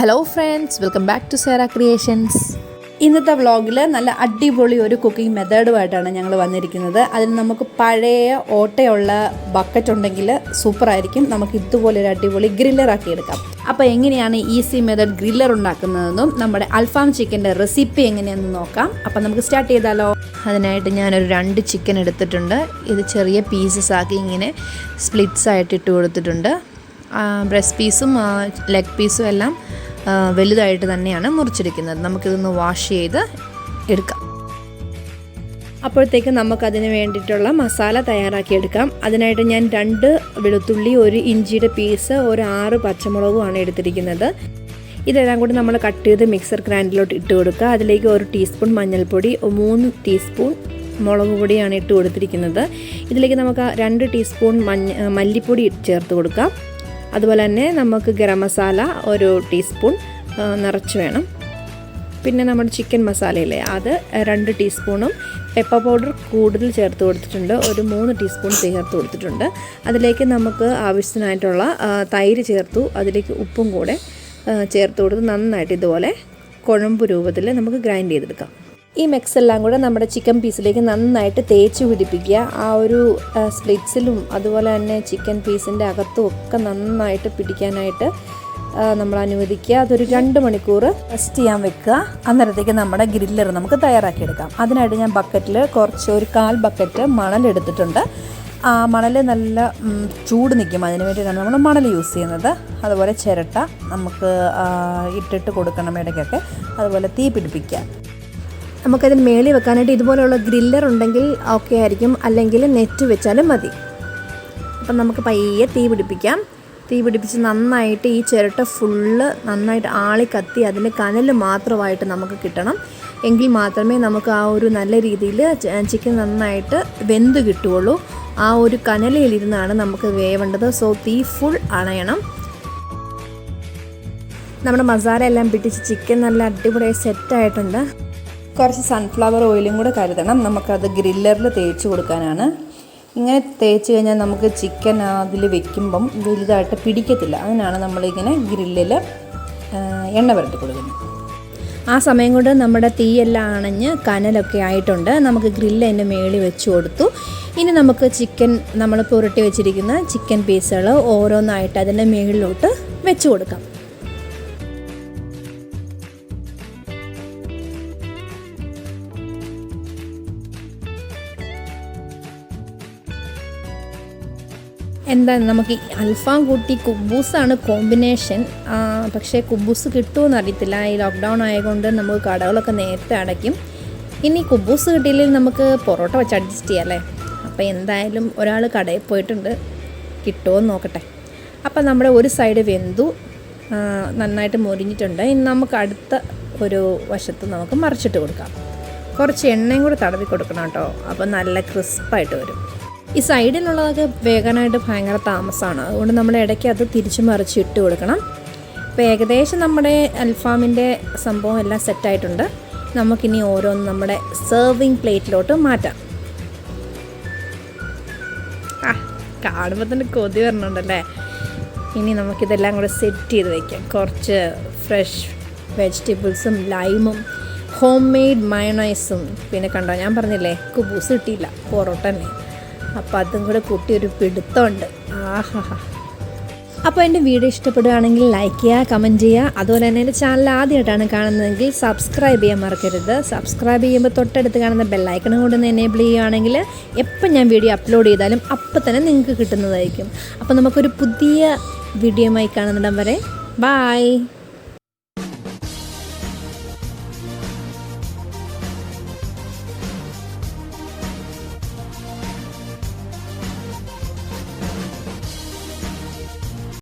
Hello friends, welcome back to Sera creations. ഇന്നത്തെ വ്ളോഗിൽ നല്ല അടിപൊളി ഒരു കുക്കിംഗ് മെത്തേഡുമായിട്ടാണ് ഞങ്ങൾ വന്നിരിക്കുന്നത്. അതിന് നമുക്ക് പഴയ ഓട്ടയുള്ള ബക്കറ്റ് ഉണ്ടെങ്കിൽ സൂപ്പറായിരിക്കും. നമുക്ക് ഇതുപോലെ ഒരു അടിപൊളി ഗ്രില്ലറാക്കി എടുക്കാം. അപ്പോൾ എങ്ങനെയാണ് ഈസി മെത്തേഡ് ഗ്രില്ലർ ഉണ്ടാക്കുന്നതെന്നും നമ്മുടെ അൽഫാം ചിക്കൻ്റെ റെസിപ്പി എങ്ങനെയാണെന്ന് നോക്കാം. അപ്പോൾ നമുക്ക് സ്റ്റാർട്ട് ചെയ്താലോ. അതിനായിട്ട് ഞാനൊരു 2 ചിക്കൻ എടുത്തിട്ടുണ്ട്. ഇത് ചെറിയ പീസസ് ആക്കി ഇങ്ങനെ സ്പ്ലിറ്റ്സ് ആയിട്ട് ഇട്ട് കൊടുത്തിട്ടുണ്ട്. ബ്രസ്റ്റ് പീസും ലെഗ് പീസും എല്ലാം വലുതായിട്ട് തന്നെയാണ് മുറിച്ചെടുക്കുന്നത്. നമുക്കിതൊന്ന് വാഷ് ചെയ്ത് എടുക്കാം. അപ്പോഴത്തേക്ക് നമുക്കതിന് വേണ്ടിയിട്ടുള്ള മസാല തയ്യാറാക്കിയെടുക്കാം. അതിനായിട്ട് ഞാൻ 2 വെളുത്തുള്ളി, 1 ഇഞ്ചിയുടെ പീസ്, ഒരു 6 പച്ചമുളകുമാണ് എടുത്തിരിക്കുന്നത്. ഇതെല്ലാം കൂടി നമ്മൾ കട്ട് ചെയ്ത് മിക്സർ ഗ്രൈൻഡറിലോട്ട് ഇട്ട് കൊടുക്കുക. അതിലേക്ക് 1 ടീസ്പൂൺ മഞ്ഞൾപ്പൊടി, 3 ടീസ്പൂൺ മുളക് പൊടിയാണ് ഇട്ട് കൊടുത്തിരിക്കുന്നത്. ഇതിലേക്ക് നമുക്ക് 2 ടീസ്പൂൺ മല്ലിപ്പൊടി ചേർത്ത് കൊടുക്കാം. അതുപോലെ തന്നെ നമുക്ക് ഗരം മസാല 1 ടീസ്പൂൺ നിറച്ച് വേണം. പിന്നെ നമ്മുടെ ചിക്കൻ മസാലയില്ലേ, അത് 2 ടീസ്പൂണും പെപ്പർ പൗഡർ കൂടുതൽ ചേർത്ത് കൊടുത്തിട്ടുണ്ട്. ഒരു 3 ടീസ്പൂൺ ചേർത്ത് കൊടുത്തിട്ടുണ്ട്. അതിലേക്ക് നമുക്ക് ആവശ്യത്തിനായിട്ടുള്ള തൈര് ചേർത്തു. അതിലേക്ക് ഉപ്പും കൂടെ ചേർത്ത് കൊടുത്ത് നന്നായിട്ട് ഇതുപോലെ കുഴമ്പ് രൂപത്തിൽ നമുക്ക് ഗ്രൈൻഡ് ചെയ്തെടുക്കാം. ഈ മിക്സ് എല്ലാം കൂടെ നമ്മുടെ ചിക്കൻ പീസിലേക്ക് നന്നായിട്ട് തേച്ച് പിടിപ്പിക്കുക. ആ ഒരു സ്പ്ലിറ്റ്സിലും അതുപോലെ തന്നെ ചിക്കൻ പീസിൻ്റെ അകത്തും ഒക്കെ നന്നായിട്ട് പിടിക്കാനായിട്ട് നമ്മൾ അനുവദിക്കുക. അതൊരു 2 മണിക്കൂർ റെസ്റ്റ് ചെയ്യാൻ വെക്കുക. അന്നേരത്തേക്ക് നമ്മുടെ ഗ്രില്ലർ നമുക്ക് തയ്യാറാക്കിയെടുക്കാം. അതിനായിട്ട് ഞാൻ ബക്കറ്റിൽ ഒരു 1/4 ബക്കറ്റ് മണലെടുത്തിട്ടുണ്ട്. ആ മണൽ നല്ല ചൂട് നിൽക്കും, അതിന് വേണ്ടിയിട്ടാണ് നമ്മൾ മണൽ യൂസ് ചെയ്യുന്നത്. അതുപോലെ ചിരട്ട നമുക്ക് ഇട്ടിട്ട് കൊടുക്കണം ഇടയ്ക്കൊക്കെ. അതുപോലെ തീ പിടിപ്പിക്കുക. നമുക്കതിന് മേളിൽ വെക്കാനായിട്ട് ഇതുപോലെയുള്ള ഗ്രില്ലർ ഉണ്ടെങ്കിൽ ഓക്കെ ആയിരിക്കും, അല്ലെങ്കിൽ നെറ്റ് വെച്ചാലും മതി. അപ്പം നമുക്ക് പയ്യെ തീ പിടിപ്പിക്കാം. തീ പിടിപ്പിച്ച് നന്നായിട്ട് ഈ ചിരട്ട ഫുള്ള് നന്നായിട്ട് ആളി കത്തി അതിൻ്റെ കനൽ മാത്രമായിട്ട് നമുക്ക് കിട്ടണം. എങ്കിൽ മാത്രമേ നമുക്ക് ആ ഒരു നല്ല രീതിയിൽ ചിക്കൻ നന്നായിട്ട് വെന്ത് കിട്ടുകയുള്ളൂ. ആ ഒരു കനലയിലിരുന്നാണ് നമുക്ക് വേവേണ്ടത്. സോ തീ ഫുൾ അണയണം. നമ്മുടെ മസാല എല്ലാം പിടിച്ച് ചിക്കൻ നല്ല അടിപൊളിയായി സെറ്റായിട്ടുണ്ട്. കുറച്ച് സൺഫ്ലവർ ഓയിലും കൂടെ കരുതണം. നമുക്കത് ഗ്രില്ലറിൽ തേച്ച് കൊടുക്കാനാണ്. ഇങ്ങനെ തേച്ച് കഴിഞ്ഞാൽ നമുക്ക് ചിക്കൻ അതിൽ വെക്കുമ്പം വലുതായിട്ട് പിടിക്കത്തില്ല. അതിനാണ് നമ്മളിങ്ങനെ ഗ്രില്ലിൽ എണ്ണ പുരട്ടി കൊടുക്കുന്നത്. ആ സമയം കൊണ്ട് നമ്മുടെ തീയെല്ലാം അണഞ്ഞ് കനലൊക്കെ ആയിട്ടുണ്ട്. നമുക്ക് ഗ്രില്ല് അതിൻ്റെ മേളിൽ വെച്ച് കൊടുത്തു. ഇനി നമുക്ക് ചിക്കൻ നമ്മൾ പുരട്ടി വെച്ചിരിക്കുന്ന ചിക്കൻ പീസുകൾ ഓരോന്നായിട്ട് അതിൻ്റെ മേളിലോട്ട് വെച്ച് കൊടുക്കാം. എന്താ നമുക്ക് അൽഫാം കൂട്ടി കുബൂസാണ് കോമ്പിനേഷൻ. പക്ഷേ കുബൂസ് കിട്ടുമെന്ന് അറിയത്തില്ല. ഈ ലോക്ക്ഡൗൺ ആയതുകൊണ്ട് നമുക്ക് കടകളൊക്കെ നേരത്തെ അടയ്ക്കും. ഇനി കുബൂസ് കിട്ടിയില്ലെങ്കിൽ നമുക്ക് പൊറോട്ട വെച്ച് അഡ്ജസ്റ്റ് ചെയ്യാം അല്ലേ. അപ്പോൾ എന്തായാലും ഒരാൾ കടയിൽ പോയിട്ടുണ്ട്, കിട്ടുമോ എന്ന് നോക്കട്ടെ. അപ്പോൾ നമ്മുടെ ഒരു സൈഡ് വെന്തു നന്നായിട്ട് മൊരിഞ്ഞിട്ടുണ്ട്. ഇനി നമുക്ക് അടുത്ത ഒരു വശത്ത് നമുക്ക് മറിച്ചിട്ട് കൊടുക്കാം. കുറച്ച് എണ്ണയും കൂടെ തടവി കൊടുക്കണം കേട്ടോ. അപ്പോൾ നല്ല ക്രിസ്പായിട്ട് വരും. ഈ സൈഡിലുള്ളതൊക്കെ വേകാനായിട്ട് ഭയങ്കര താമസമാണ്. അതുകൊണ്ട് നമ്മൾ ഇടയ്ക്ക് അത് തിരിച്ച് മറിച്ച് ഇട്ട് കൊടുക്കണം. അപ്പോൾ ഏകദേശം നമ്മുടെ അൽഫാമിൻ്റെ സംഭവം എല്ലാം സെറ്റായിട്ടുണ്ട്. നമുക്കിനി ഓരോന്ന് നമ്മുടെ സെർവിങ് പ്ലേറ്റിലോട്ട് മാറ്റാം. കാണുമ്പോൾ തന്നെ കൊതി വരണുണ്ടല്ലേ. ഇനി നമുക്കിതെല്ലാം കൂടെ സെറ്റ് ചെയ്ത് വയ്ക്കാം. കുറച്ച് ഫ്രഷ് വെജിറ്റബിൾസും ലൈമും ഹോം മെയ്ഡ് മയോണൈസും പിന്നെ കണ്ടോ, ഞാൻ പറഞ്ഞില്ലേ കുബൂസ് കിട്ടിയില്ല, പൊറോട്ട തന്നെ. അപ്പോൾ അതും കൂടെ കൂട്ടി ഒരു പിടുത്തമുണ്ട്. ആഹാ. അപ്പോൾ എൻ്റെ വീഡിയോ ഇഷ്ടപ്പെടുകയാണെങ്കിൽ ലൈക്ക് ചെയ്യുക, കമൻറ്റ് ചെയ്യുക. അതുപോലെ തന്നെ എൻ്റെ ചാനൽ ആദ്യമായിട്ടാണ് കാണുന്നതെങ്കിൽ സബ്സ്ക്രൈബ് ചെയ്യാൻ മറക്കരുത്. സബ്സ്ക്രൈബ് ചെയ്യുമ്പോൾ തൊട്ടടുത്ത് കാണുന്ന ബെല്ലൈക്കണും കൂടെ ഒന്ന് എനേബിൾ ചെയ്യുകയാണെങ്കിൽ എപ്പോൾ ഞാൻ വീഡിയോ അപ്ലോഡ് ചെയ്താലും അപ്പം തന്നെ നിങ്ങൾക്ക് കിട്ടുന്നതായിരിക്കും. അപ്പോൾ നമുക്കൊരു പുതിയ വീഡിയോയുമായി കാണുന്നിടം വരെ ബൈ.